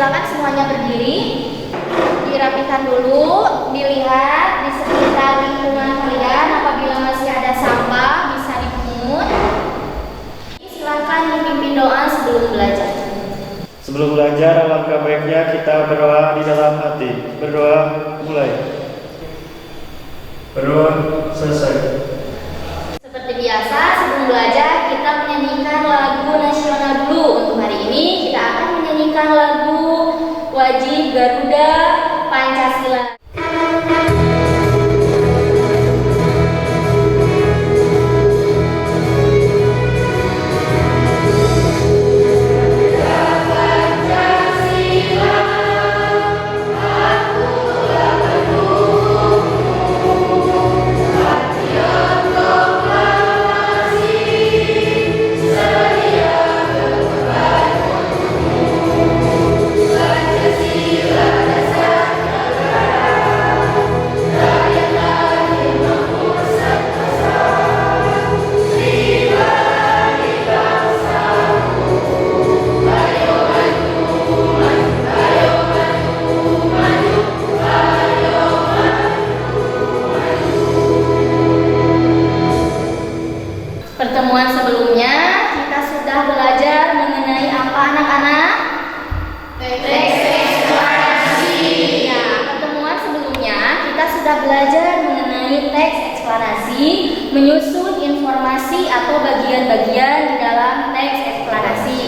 silakan semuanya berdiri. Dirapikan dulu, dilihat di sekitar lingkungan kalian. Apabila masih ada sampah bisa dipungut. Silakan dipimpin doa sebelum belajar. Sebelum belajar, alangkah baiknya kita berdoa di dalam hati. Berdoa mulai. Berdoa selesai. Seperti biasa, sebelum belajar kita menyanyikan lagu nasional dulu. Untuk hari ini kita akan menyanyikan lagu Wajib Garuda Pancasila. Pertemuan sebelumnya kita sudah belajar mengenai apa anak-anak? Teks eksplanasi. Ya, pertemuan sebelumnya kita sudah belajar mengenai teks eksplanasi, menyusun informasi atau bagian-bagian di dalam teks eksplanasi.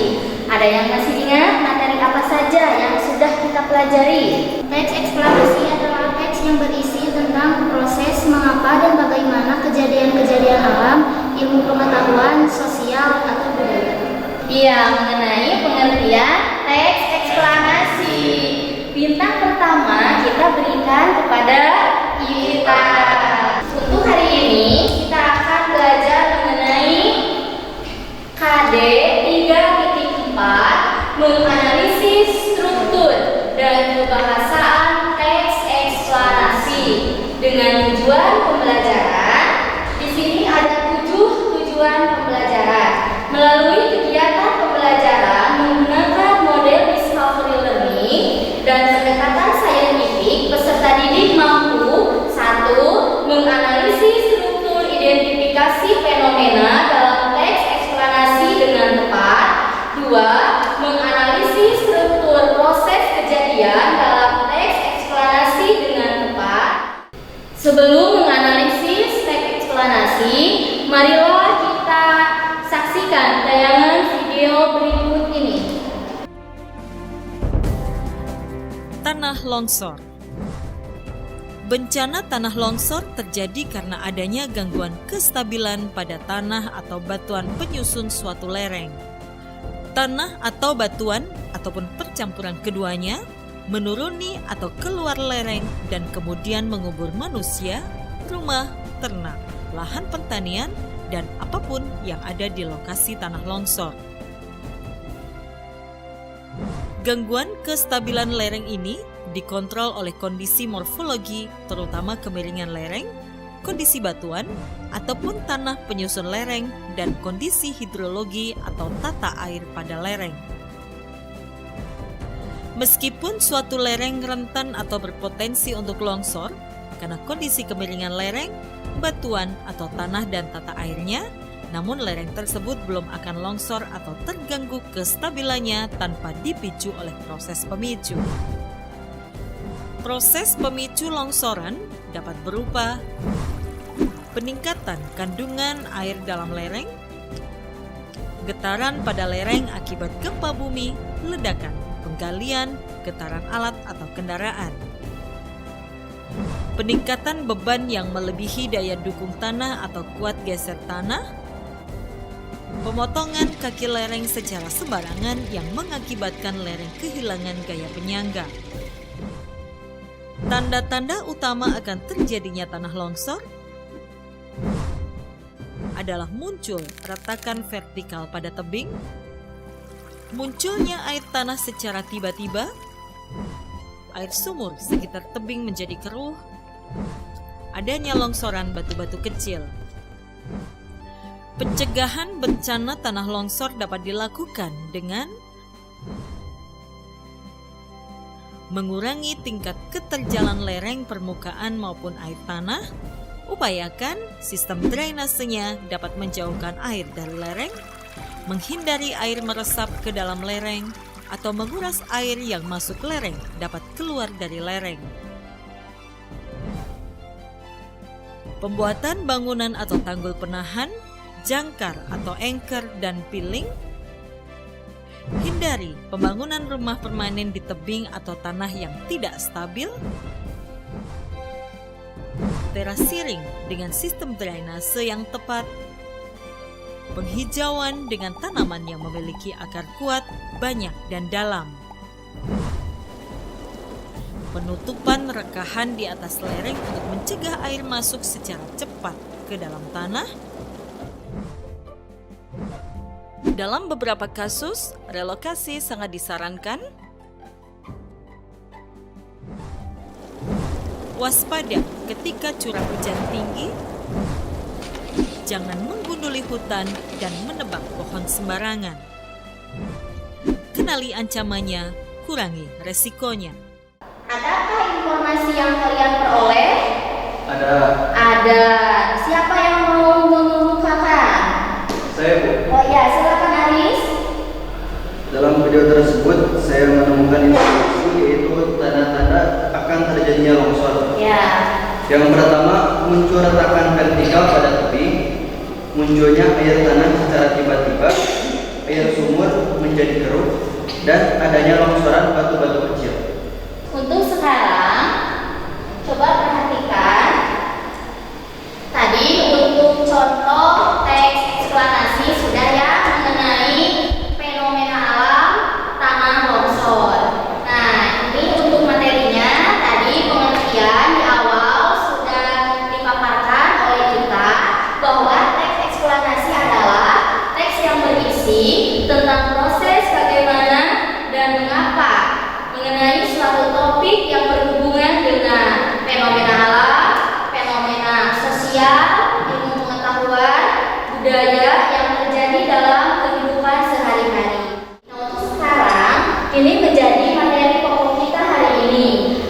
Ada yang masih ingat materi apa saja yang sudah kita pelajari? Teks eksplanasi adalah teks yang berisi tentang proses mengapa dan bagaimana kejadian-kejadian alam, ilmu pengetahuan, sosial, atau budaya. Iya, mengenai pengertian teks eksplanasi. Bintang pertama kita berikan kepada kita. Untuk hari ini kita akan belajar mengenai KD 3.4 menganalisis struktur dan kebahasaan teks eksplanasi dengan tujuan pembelajaran. Di sini ada 7 tujuan pembelajaran. Melalui kegiatan pembelajaran menggunakan model discovery learning dan pendekatan saintifik, peserta didik mampu 1. Menganalisis struktur identifikasi fenomena dalam teks eksplanasi dengan tepat. 2. Menganalisis struktur proses kejadian dalam teks eksplanasi dengan tepat. Sebelum menganalisis teks eksplanasi, marilah kita saksikan tayangan video berikut ini. Tanah longsor. Bencana tanah longsor terjadi karena adanya gangguan kestabilan pada tanah atau batuan penyusun suatu lereng. Tanah atau batuan ataupun percampuran keduanya menuruni atau keluar lereng dan kemudian mengubur manusia, rumah, ternak, lahan pertanian, dan apapun yang ada di lokasi tanah longsor. Gangguan kestabilan lereng ini dikontrol oleh kondisi morfologi, terutama kemiringan lereng, kondisi batuan, ataupun tanah penyusun lereng, dan kondisi hidrologi atau tata air pada lereng. Meskipun suatu lereng rentan atau berpotensi untuk longsor, karena kondisi kemiringan lereng, batuan atau tanah dan tata airnya, namun lereng tersebut belum akan longsor atau terganggu kestabilannya tanpa dipicu oleh proses pemicu. Proses pemicu longsoran dapat berupa peningkatan kandungan air dalam lereng, getaran pada lereng akibat gempa bumi, ledakan, penggalian, getaran alat atau kendaraan, peningkatan beban yang melebihi daya dukung tanah atau kuat geser tanah, pemotongan kaki lereng secara sembarangan yang mengakibatkan lereng kehilangan gaya penyangga. Tanda-tanda utama akan terjadinya tanah longsor adalah muncul retakan vertikal pada tebing, munculnya air tanah secara tiba-tiba, air sumur sekitar tebing menjadi keruh, adanya longsoran batu-batu kecil. Pencegahan bencana tanah longsor dapat dilakukan dengan mengurangi tingkat keterjalan lereng permukaan maupun air tanah, upayakan sistem drainasenya dapat menjauhkan air dari lereng, menghindari air meresap ke dalam lereng, atau menguras air yang masuk lereng dapat keluar dari lereng. Pembuatan bangunan atau tanggul penahan, jangkar atau anchor dan piling. Hindari pembangunan rumah permanen di tebing atau tanah yang tidak stabil. Terasiring dengan sistem drainase yang tepat. Penghijauan dengan tanaman yang memiliki akar kuat, banyak dan dalam. Penutupan rekahan di atas lereng untuk mencegah air masuk secara cepat ke dalam tanah. Dalam beberapa kasus, relokasi sangat disarankan. Waspada ketika curah hujan tinggi. Jangan menggunduli hutan dan menebang pohon sembarangan. Kenali ancamannya, kurangi resikonya. Adakah informasi yang kalian peroleh? Ada. Siapa yang mau mengemukakan? Saya, Bu. Oh ya, silakan Aris. Dalam video tersebut saya menemukan informasi yaitu tanda-tanda akan terjadinya longsor. Ya. Yang pertama, muncul retakan vertikal pada tebing, munculnya air tanah secara tiba-tiba, air sumur menjadi keruh, dan adanya longsoran batu-batu kecil. Untuk sekarang, coba perhatikan. Tadi untuk contoh teks eksplanasi sudah ya mengenai fenomena alam tanah longsor. Nah, ini untuk materinya tadi pengertian di awal sudah dipaparkan oleh kita bahwa teks eksplanasi adalah teks yang berisi tentang proses bagaimana dan mengapa mengenai suatu topik yang berhubungan dengan fenomena alam, fenomena sosial, ilmu pengetahuan, budaya yang terjadi dalam kehidupan sehari-hari. Nah, untuk sekarang ini menjadi materi pokok kita hari ini,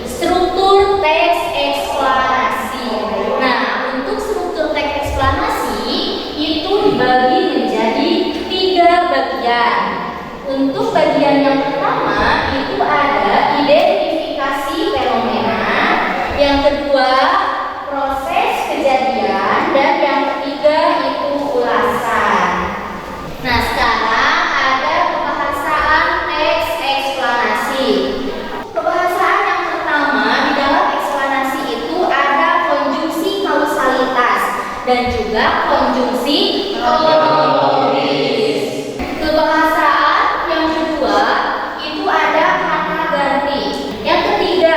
struktur teks eksplanasi. Nah, untuk struktur teks eksplanasi itu dibagi menjadi 3 bagian. Untuk bagian yang pertama itu ada identifikasi fenomena, yang kedua proses kejadian, dan yang ketiga itu ulasan. Nah, sekarang ada pembahasan teks eksplanasi. Pembahasan yang pertama di dalam eksplanasi itu ada konjungsi kausalitas dan juga konjungsi kronologis. Kebahasaan yang kedua itu ada kata ganti. Yang ketiga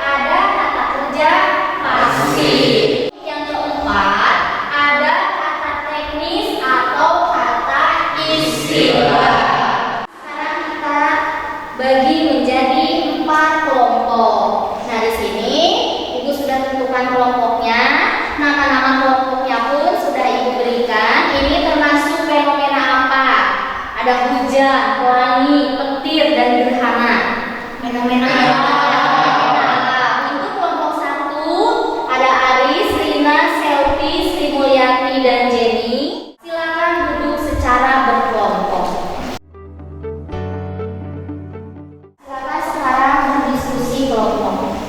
ada kata kerja pasif. Yang keempat ada kata teknis atau kata istilah. Sekarang kita bagi menjadi 4 kelompok. Nah, di sini Ibu sudah tentukan kelompoknya. Nama-nama kelompoknya pun sudah Ibu berikan. Ini termasuk fenomena apa? Ada hujan, pelangi, petir, dan gerhana. Fenomena alam. Untuk kelompok 1 ada Aris, Rina, Selvi, Sri Mulyani, dan Jenny. Silakan duduk secara berkelompok. Silakan sekarang berdiskusi kelompok.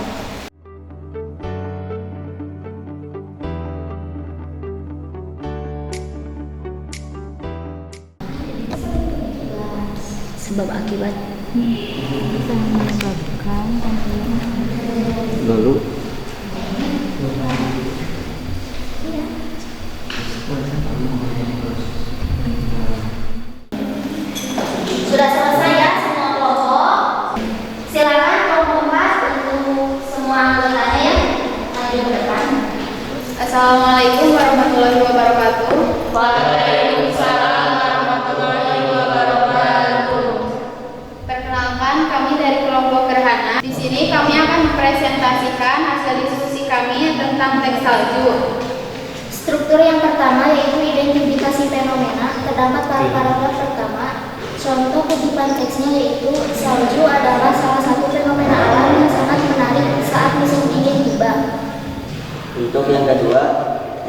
Sebab akibat menyebabkan Lalu Sudah selesai ya semua kelompok? Silakan kelompok 4 untuk semua anggotanya ya. Maju ke depan. Assalamualaikum warahmatullahi wabarakatuh. Waalaikumsalam warahmatullahi wabarakatuh. Perkenalkan, kami dari kelompok Gerhana. Di sini kami akan mempresentasikan hasil diskusi kami tentang teks salju. struktur yang pertama yaitu identifikasi fenomena. Terdapat pada paragraf pertama. Contoh kutipan teksnya yaitu salju adalah salah satu fenomena alam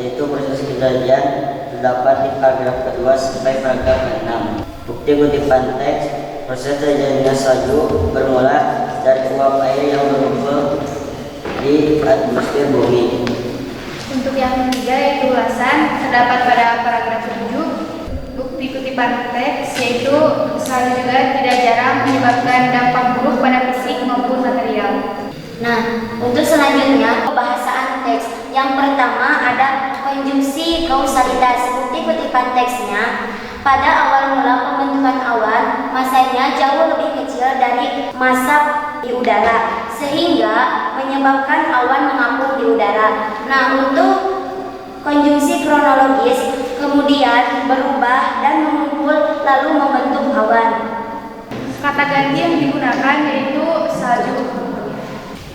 yaitu proses kejadian terdapat di paragraf kedua sampai paragraf ke-6. Bukti kutipan teks, proses terjadinya salju bermula dari uap air yang berkumpul di atmosfer bumi. Untuk yang ketiga yaitu ulasan, terdapat pada paragraf 7. Bukti kutipan teks yaitu salju juga tidak jarang menyebabkan dampak buruk pada fisik maupun material. Nah, untuk selanjutnya pembahasan teks. Yang pertama ada konjungsi kausalitas. Bukti kutipan teksnya, pada awal mula pembentukan awan, masanya jauh lebih kecil dari massa di udara, sehingga menyebabkan awan mengapung di udara. Nah, untuk konjungsi kronologis, kemudian berubah dan mengumpul lalu membentuk awan. Kata ganti yang digunakan yaitu salju.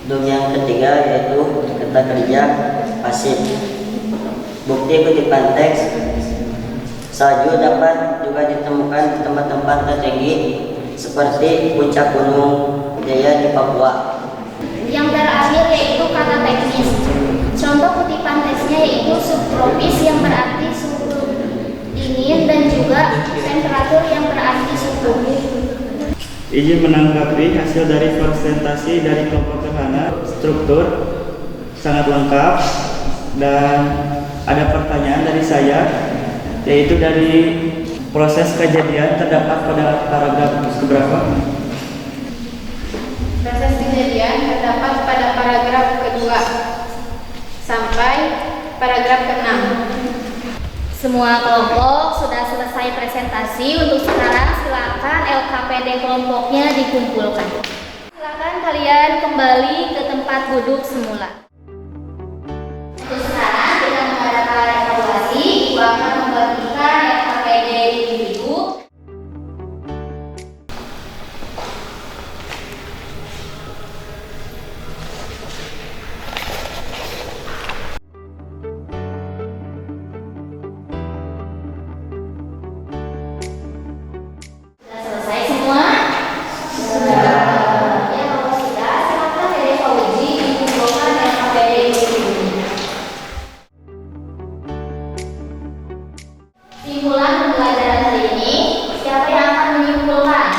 Untuk yang ketiga yaitu kata kerja pasif. Bukti kutipan teks, salju dapat juga ditemukan di tempat-tempat tertinggi seperti puncak Gunung Jaya di Papua. Yang terakhir yaitu kata teknis. Contoh kutipan teksnya yaitu subtropis yang berarti suhu dingin dan juga temperatur yang berarti suhu. Izin menanggapi hasil dari presentasi dari kelompok gerhana. Struktur sangat lengkap dan ada pertanyaan dari saya, yaitu dari proses kejadian terdapat pada paragraf keberapa? Proses kejadian terdapat pada paragraf kedua sampai paragraf ke-6. Semua kelompok sudah selesai presentasi. Untuk sekarang silakan LKPD kelompoknya dikumpulkan. Silakan kalian kembali ke tempat duduk semula. Untuk sekarang kita mengadakan evaluasi. Ibu akan membagikan LKPD individu. Simpulan pembelajaran hari ini, siapa yang akan menyimpulkan?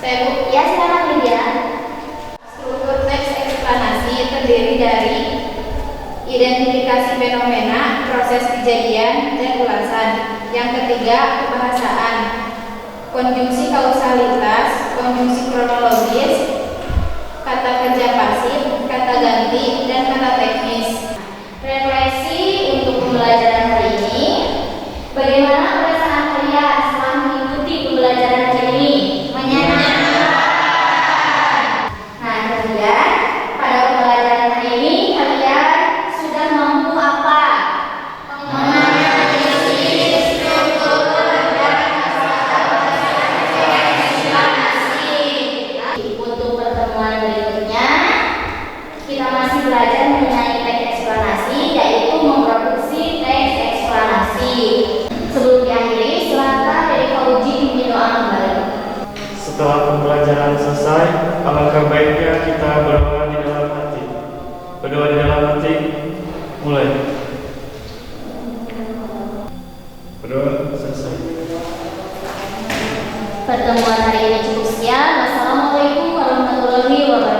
Saya Bu. Ya, silakan Lydia. Struktur teks eksplanasi terdiri dari identifikasi fenomena, proses kejadian, dan ulasan. Yang ketiga, kebahasaan, konjungsi kausalitas, konjungsi kronologis, kata kerja pasif, kata ganti, dan kata teknis. Refleksi untuk pembelajaran hari ini. Bagaimana perasaan kalian setelah mengikuti pembelajaran hari ini? Menyenangkan. Nah, kemudian pada pembelajaran hari ini kalian sudah mampu apa? Menganalisis struktur dan eksplanasi. Untuk pertemuan berikutnya, kita masih belajar mengenai teks eksplanasi, yaitu memproduksi teks eksplanasi. Sebelum diakhiri, silakan dari Fauji pimpin doa kembali. Setelah pembelajaran selesai, alangkah baiknya kita berdoa di dalam hati. Berdoa di dalam hati, mulai. Berdoa selesai. Pertemuan hari ini cukup sekian. Wassalamualaikum warahmatullahi wabarakatuh.